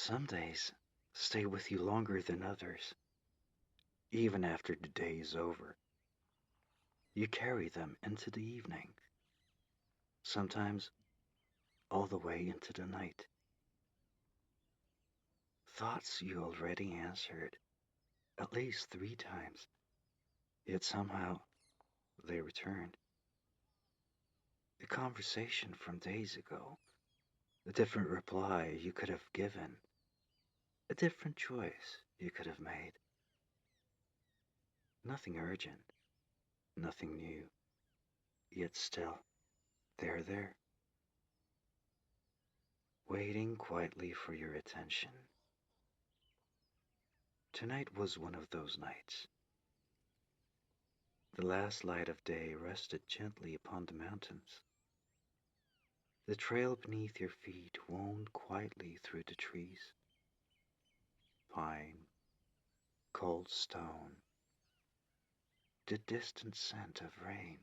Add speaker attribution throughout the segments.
Speaker 1: Some days stay with you longer than others, even after the day is over. You carry them into the evening, sometimes all the way into the night. Thoughts you already answered at least 3 times, yet somehow they returned. A conversation from days ago, a different reply you could have given, a different choice you could have made. Nothing urgent, nothing new, yet still, they're there, waiting quietly for your attention. Tonight was one of those nights. The last light of day rested gently upon the mountains. The trail beneath your feet wound quietly through the trees. Pine, cold stone, the distant scent of rain.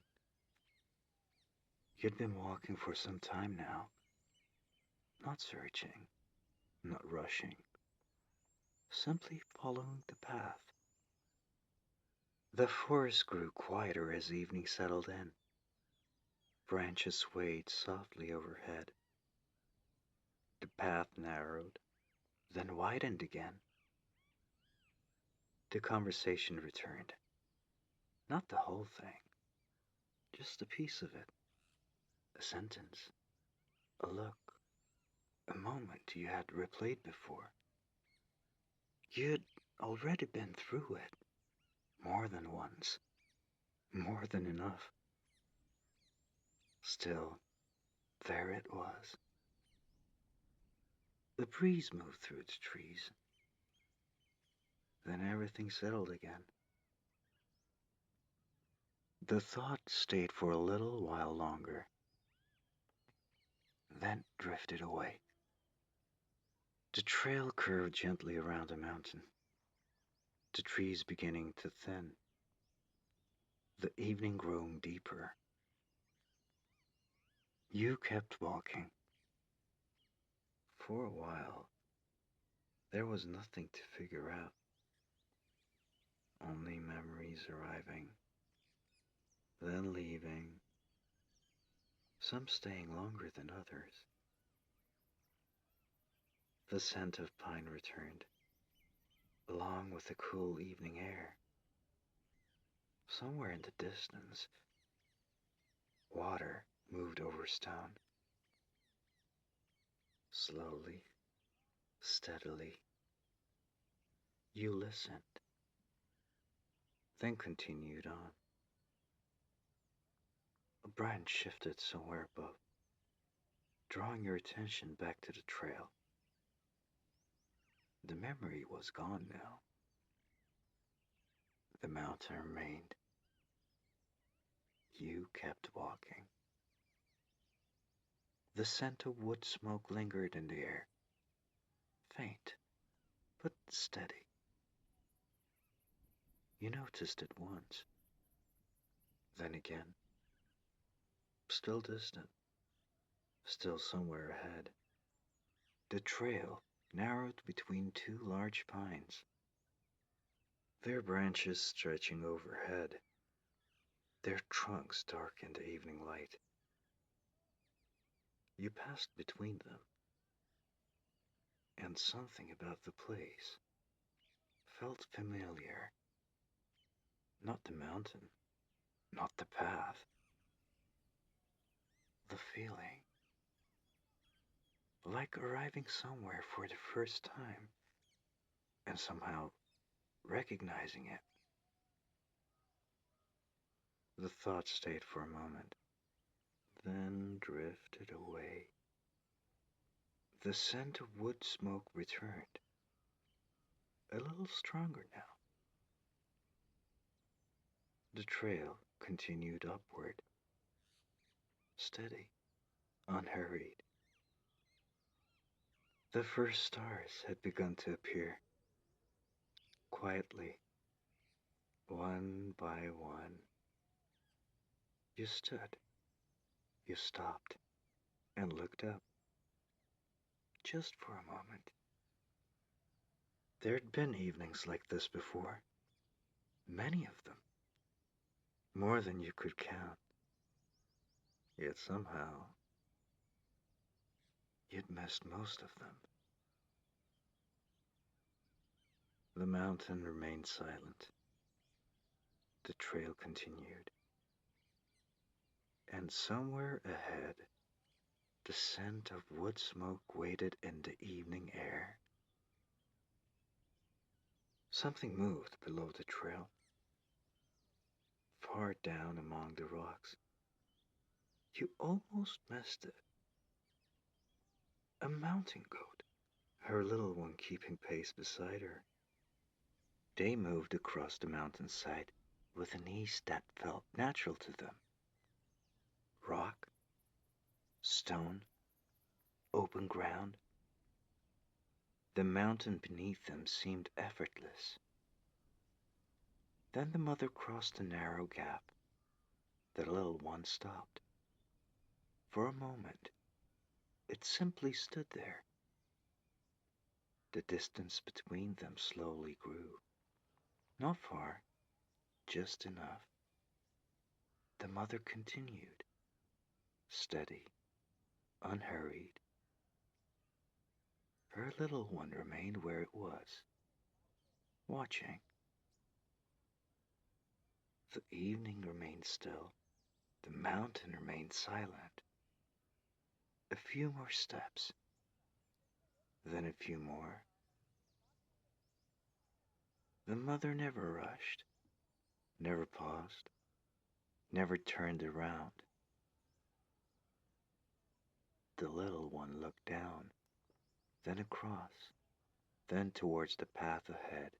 Speaker 1: You'd been walking for some time now, not searching, not rushing, simply following the path. The forest grew quieter as evening settled in. Branches swayed softly overhead. The path narrowed, then widened again. The conversation returned. Not the whole thing, just a piece of it. A sentence, a look, a moment you had replayed before. You'd already been through it, more than once, more than enough. Still, there it was. The breeze moved through the trees. Then everything settled again. The thought stayed for a little while longer, then drifted away. The trail curved gently around a mountain, the trees beginning to thin, the evening growing deeper. You kept walking. For a while, there was nothing to figure out, only memories arriving, then leaving, some staying longer than others. The scent of pine returned, along with the cool evening air. Somewhere in the distance, water moved over stone. Slowly, steadily, you listened, then continued on. A branch shifted somewhere above, drawing your attention back to the trail. The memory was gone now. The mountain remained. You kept walking. The scent of wood smoke lingered in the air, faint but steady. You noticed it once, then again, still distant, still somewhere ahead. The trail narrowed between two large pines, their branches stretching overhead, their trunks dark in the evening light. You passed between them, and something about the place felt familiar. Not the mountain, not the path, the feeling. Like arriving somewhere for the first time and somehow recognizing it. The thought stayed for a moment, then drifted away. The scent of wood smoke returned, a little stronger now. The trail continued upward, steady, unhurried. The first stars had begun to appear, quietly, one by one. You stood, you stopped, and looked up, just for a moment. There'd been evenings like this before, many of them, more than you could count. Yet somehow, you'd missed most of them. The mountain remained silent. The trail continued. And somewhere ahead, the scent of wood smoke waited in the evening air. Something moved below the trail, far down among the rocks. You almost missed it. A mountain goat, her little one keeping pace beside her. They moved across the mountainside with an ease that felt natural to them. Rock, stone, open ground. The mountain beneath them seemed effortless. Then the mother crossed a narrow gap. The little one stopped. For a moment, it simply stood there. The distance between them slowly grew. Not far, just enough. The mother continued, steady, unhurried. Her little one remained where it was, watching. The evening remained still. The mountain remained silent. A few more steps, then a few more. The mother never rushed, never paused, never turned around. The little one looked down, then across, then towards the path ahead.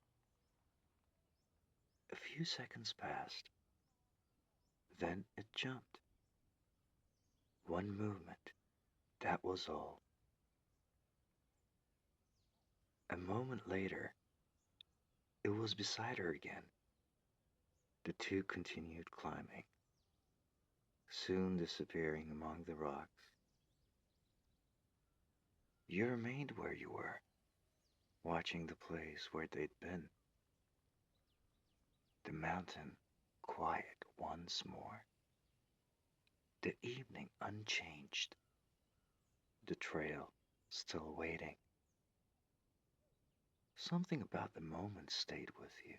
Speaker 1: A few seconds passed, then it jumped. One movement, that was all. A moment later, it was beside her again. The two continued climbing, soon disappearing among the rocks. You remained where you were, watching the place where they'd been. The mountain quiet once more. The evening unchanged. The trail still waiting. Something about the moment stayed with you.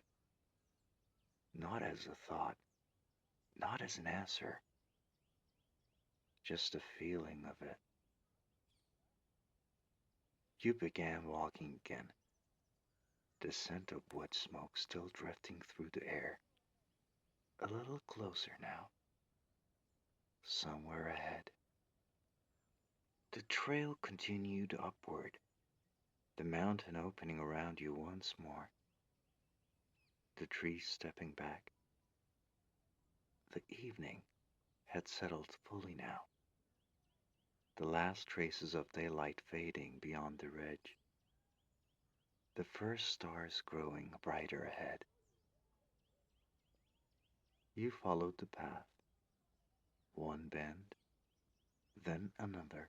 Speaker 1: Not as a thought, not as an answer, just a feeling of it. You began walking again, the scent of wood smoke still drifting through the air. A little closer now, somewhere ahead. The trail continued upward, the mountain opening around you once more, the trees stepping back. The evening had settled fully now, the last traces of daylight fading beyond the ridge, the first stars growing brighter ahead. You followed the path, one bend, then another.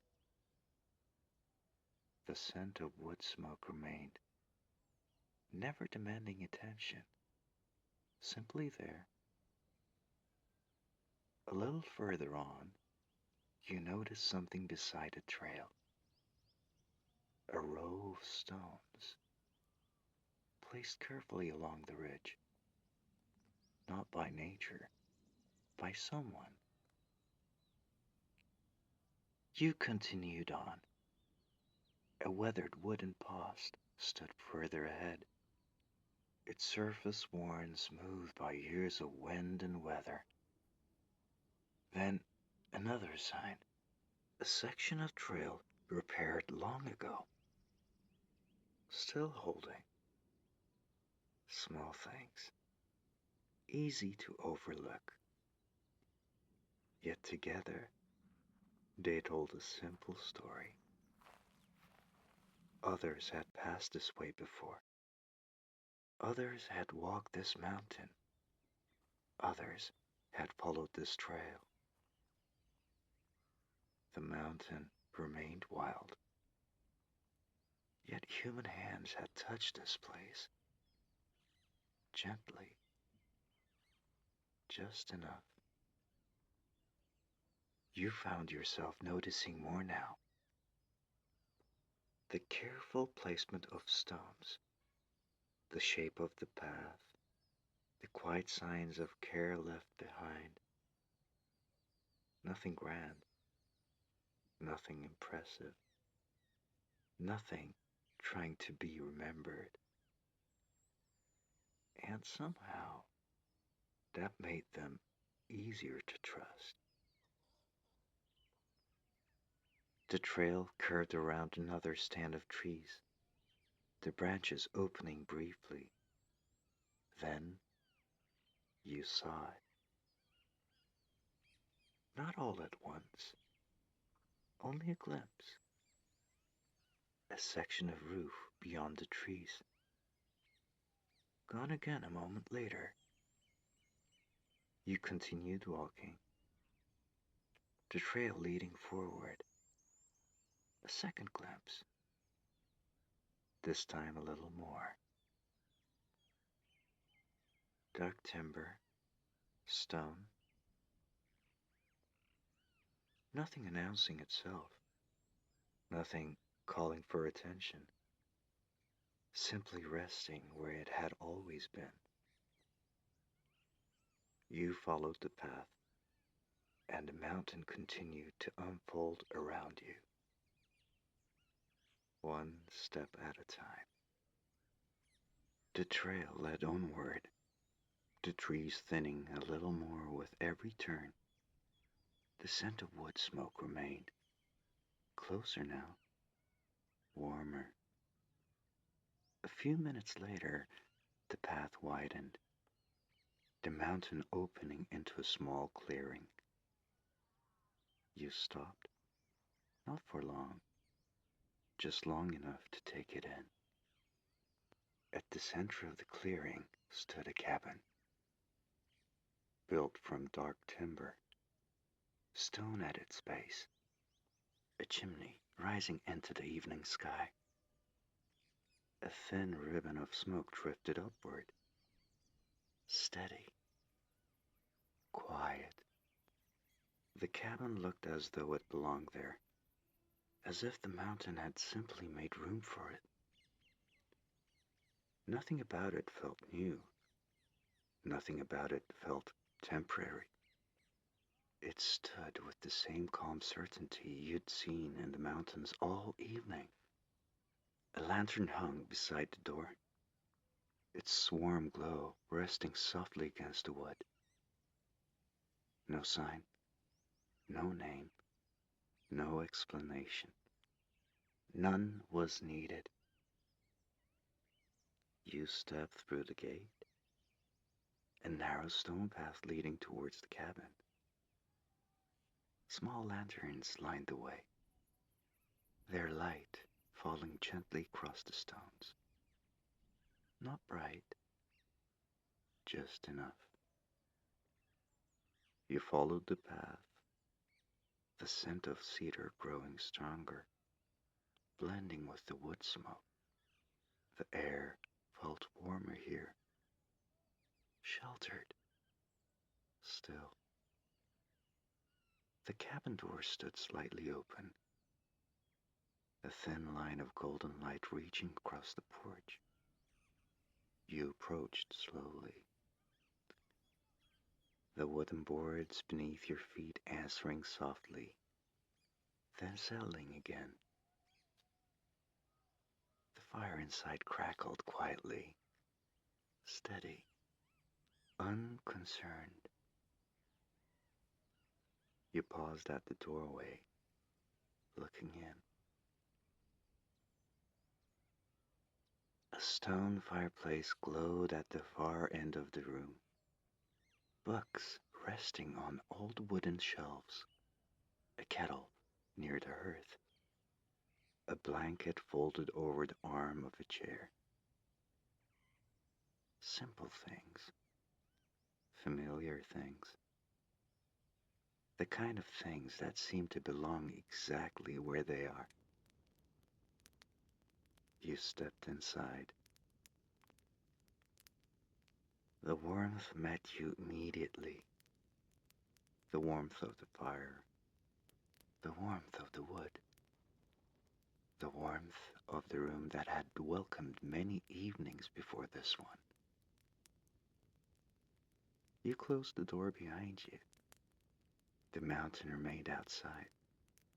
Speaker 1: The scent of wood smoke remained, never demanding attention, simply there. A little further on, you noticed something beside the trail. A row of stones, placed carefully along the ridge, not by nature, by someone. You continued on. A weathered wooden post stood further ahead, its surface worn smooth by years of wind and weather. Then another sign, a section of trail repaired long ago, still holding. Small things, easy to overlook. Yet together, they told a simple story. Others had passed this way before. Others had walked this mountain. Others had followed this trail. The mountain remained wild, Yet human hands had touched this place, gently, just enough. You found yourself noticing more now. The careful placement of stones, the shape of the path, the quiet signs of care left behind. Nothing grand, nothing impressive, nothing trying to be remembered. And somehow, that made them easier to trust. The trail curved around another stand of trees, the branches opening briefly. Then you saw it. Not all at once, only a glimpse. A section of roof beyond the trees. Gone again a moment later. You continued walking, the trail leading forward. A second glimpse. This time a little more. Dark timber, stone. Nothing announcing itself. Nothing calling for attention. Simply resting where it had always been. You followed the path, and the mountain continued to unfold around you, one step at a time. The trail led onward, the trees thinning a little more with every turn. The scent of wood smoke remained. Closer now, warmer. A few minutes later, the path widened, the mountain opening into a small clearing. You stopped, not for long, just long enough to take it in. At the center of the clearing stood a cabin, built from dark timber, stone at its base, a chimney rising into the evening sky. A thin ribbon of smoke drifted upward, steady, quiet. The cabin looked as though it belonged there, as if the mountain had simply made room for it. Nothing about it felt new. Nothing about it felt temporary. It stood with the same calm certainty you'd seen in the mountains all evening. A lantern hung beside the door, its warm glow resting softly against the wood. No sign, no name, no explanation. None was needed. You stepped through the gate, a narrow stone path leading towards the cabin. Small lanterns lined the way, their light falling gently across the stones. Not bright, just enough. You followed the path, the scent of cedar growing stronger, blending with the wood smoke. The air felt warmer here, sheltered, still. The cabin door stood slightly open, a thin line of golden light reaching across the porch. You approached slowly, the wooden boards beneath your feet answering softly, then settling again. The fire inside crackled quietly, steady, unconcerned. You paused at the doorway, looking in. A stone fireplace glowed at the far end of the room, books resting on old wooden shelves, a kettle near the hearth, a blanket folded over the arm of a chair. Simple things, familiar things, the kind of things that seem to belong exactly where they are. You stepped inside. The warmth met you immediately. The warmth of the fire, the warmth of the wood, the warmth of the room that had welcomed many evenings before this one. You closed the door behind you. The mountain remained outside.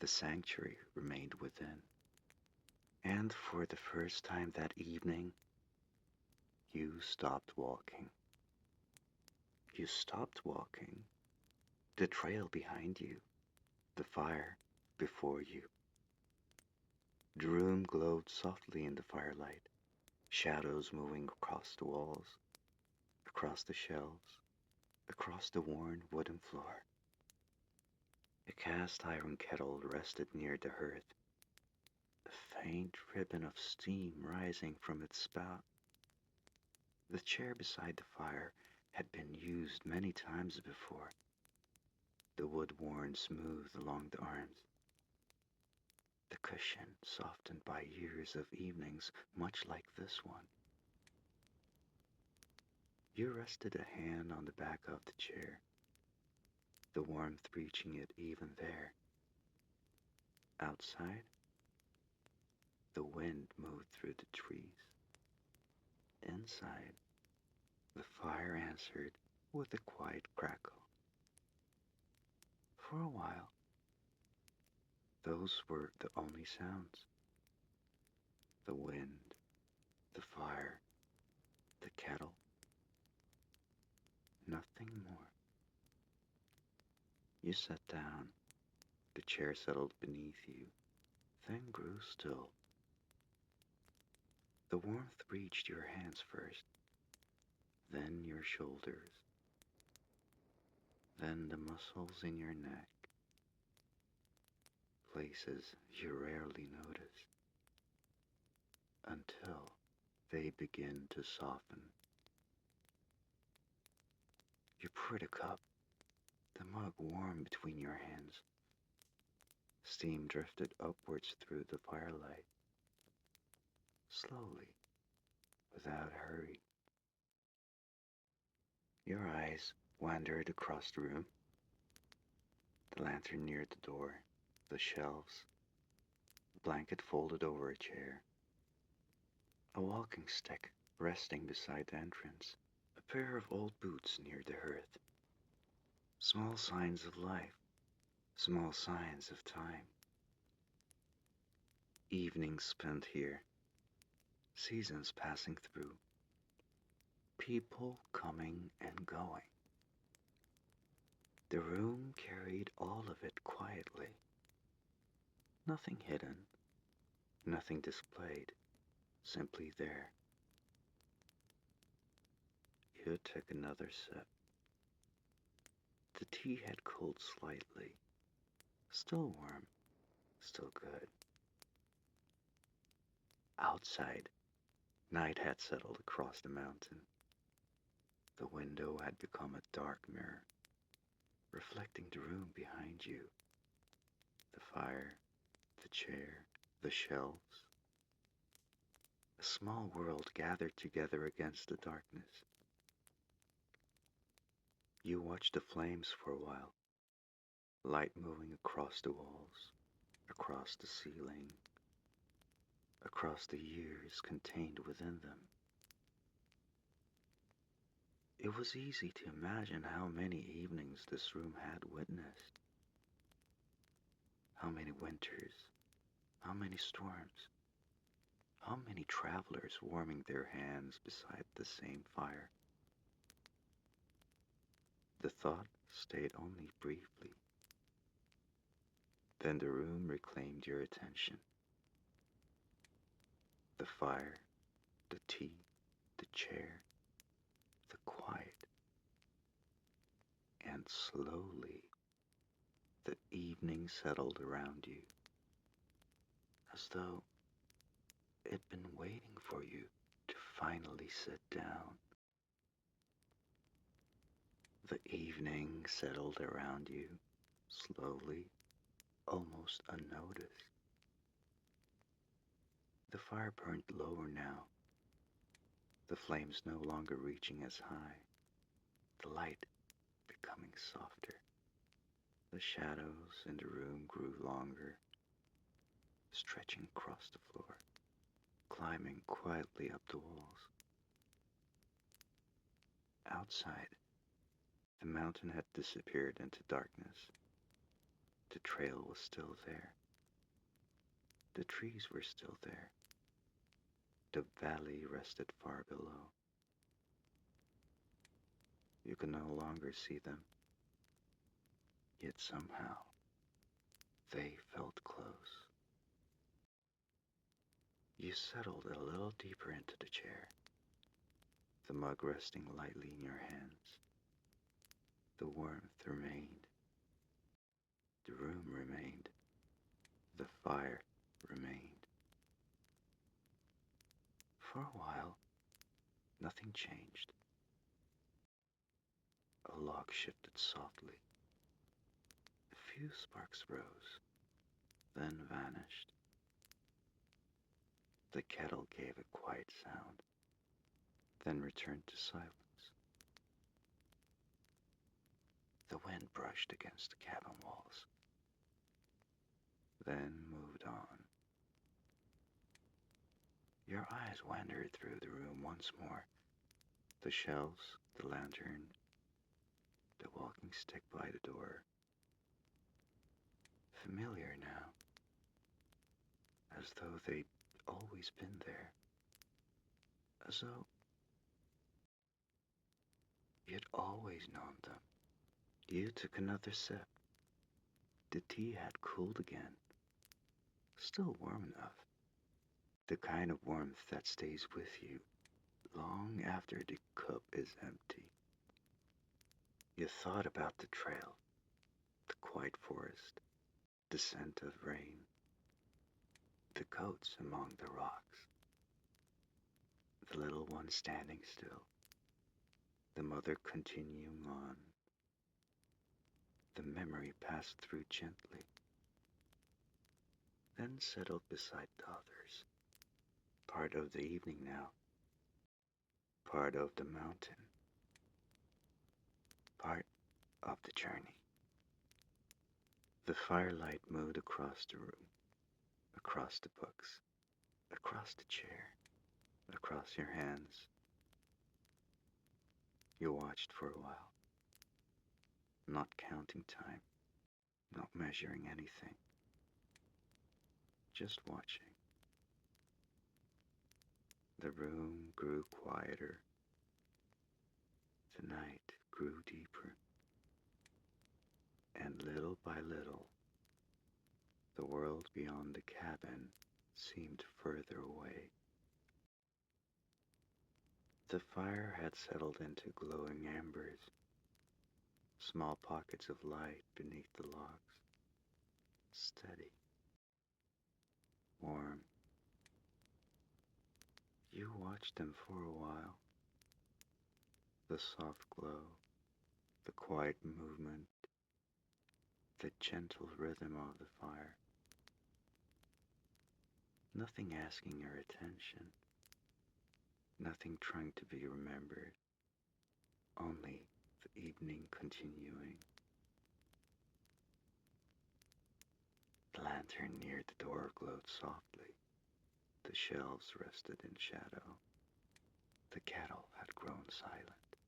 Speaker 1: The sanctuary remained within. And for the first time that evening, you stopped walking. You stopped walking. The trail behind you, the fire before you. The room glowed softly in the firelight, shadows moving across the walls, across the shelves, across the worn wooden floor. A cast iron kettle rested near the hearth, a faint ribbon of steam rising from its spout. The chair beside the fire had been used many times before, the wood worn smooth along the arms, the cushion softened by years of evenings much like this one. You rested a hand on the back of the chair, the warmth reaching it even there. Outside, the wind moved through the trees. Inside, the fire answered with a quiet crackle. For a while, those were the only sounds. The wind, the fire, the kettle. Nothing more. You sat down. The chair settled beneath you, then grew still. The warmth reached your hands first, then your shoulders, then the muscles in your neck, places you rarely notice, until they begin to soften. You poured a cup, the mug warm between your hands. Steam drifted upwards through the firelight, slowly, without hurry. Your eyes wandered across the room, the lantern near the door, the shelves, a blanket folded over a chair, a walking stick resting beside the entrance, a pair of old boots near the hearth. Small signs of life, small signs of time. Evenings spent here, seasons passing through, people coming and going. The room carried all of it quietly. Nothing hidden, nothing displayed, simply there. You took another sip. The tea had cooled slightly, still warm, still good. Outside, night had settled across the mountain. The window had become a dark mirror, reflecting the room behind you, the fire, the chair, the shelves. A small world gathered together against the darkness. You watched the flames for a while, light moving across the walls, across the ceiling, across the years contained within them. It was easy to imagine how many evenings this room had witnessed, how many winters, how many storms, how many travelers warming their hands beside the same fire. The thought stayed only briefly. Then the room reclaimed your attention. The fire, the tea, the chair, the quiet. And slowly, the evening settled around you, as though it'd been waiting for you to finally sit down. The evening settled around you, slowly, almost unnoticed. The fire burned lower now, the flames no longer reaching as high, the light becoming softer. The shadows in the room grew longer, stretching across the floor, climbing quietly up the walls. Outside, the mountain had disappeared into darkness. The trail was still there. The trees were still there. The valley rested far below. You could no longer see them, yet somehow they felt close. You settled a little deeper into the chair, the mug resting lightly in your hands. The warmth remained. The room remained. The fire remained. For a while, nothing changed. A log shifted softly. A few sparks rose, then vanished. The kettle gave a quiet sound, then returned to silence. The wind brushed against the cabin walls, then moved on. Your eyes wandered through the room once more. The shelves, the lantern, the walking stick by the door. Familiar now, as though they'd always been there. As though you'd always known them. You took another sip. The tea had cooled again. Still warm enough. The kind of warmth that stays with you long after the cup is empty. You thought about the trail, the quiet forest, the scent of rain, the goats among the rocks, the little one standing still, the mother continuing on. The memory passed through gently, then settled beside the others. Part of the evening now, part of the mountain, part of the journey. The firelight moved across the room, across the books, across the chair, across your hands. You watched for a while, not counting time, not measuring anything, just watching. The room grew quieter. The night grew deeper. And little by little, the world beyond the cabin seemed further away. The fire had settled into glowing embers, small pockets of light beneath the logs, steady, warm. You watched them for a while. The soft glow, the quiet movement, the gentle rhythm of the fire. Nothing asking your attention, nothing trying to be remembered, only the evening continuing. The lantern near the door glowed softly. The shelves rested in shadow. The kettle had grown silent.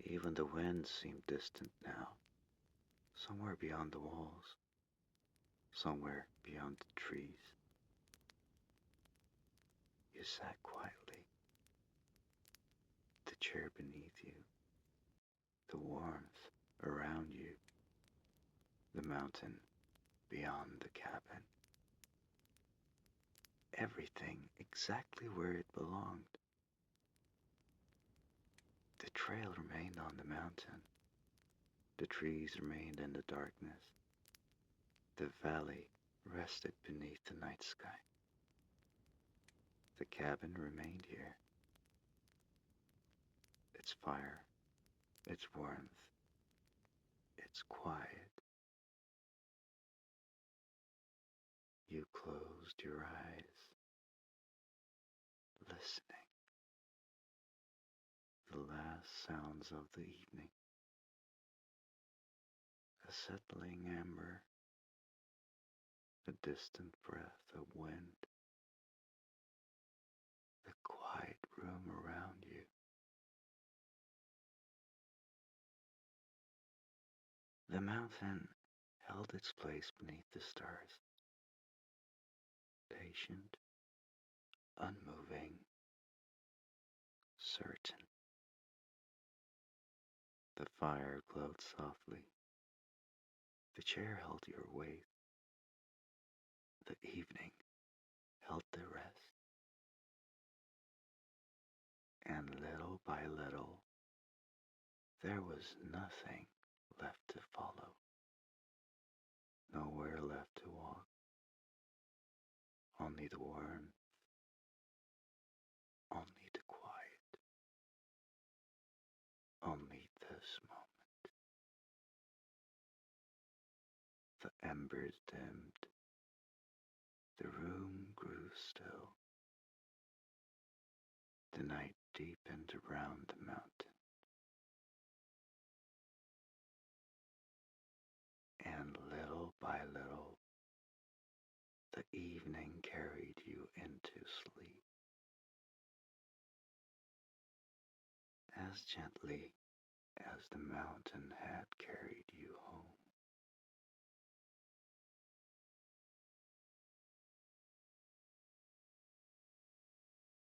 Speaker 1: Even the wind seemed distant now, somewhere beyond the walls, somewhere beyond the trees. You sat quietly, the chair beneath you, the warmth around you, the mountain beyond the cabin. Everything exactly where it belonged. The trail remained on the mountain. The trees remained in the darkness. The valley rested beneath the night sky. The cabin remained here. Its fire, its warmth, its quiet. You closed your eyes, listening. The last sounds of the evening, a settling amber, a distant breath of wind, the quiet room around you. The mountain held its place beneath the stars, patient, unmoving, certain. The fire glowed softly. The chair held your weight. The evening held the rest. And little by little, there was nothing left to follow. Nowhere left to walk. Only the warmth, only the quiet, only this moment. The embers dimmed. The room grew still. The night deepened around the mountain. And little by little, the evening carried you into sleep, as gently as the mountain had carried you home.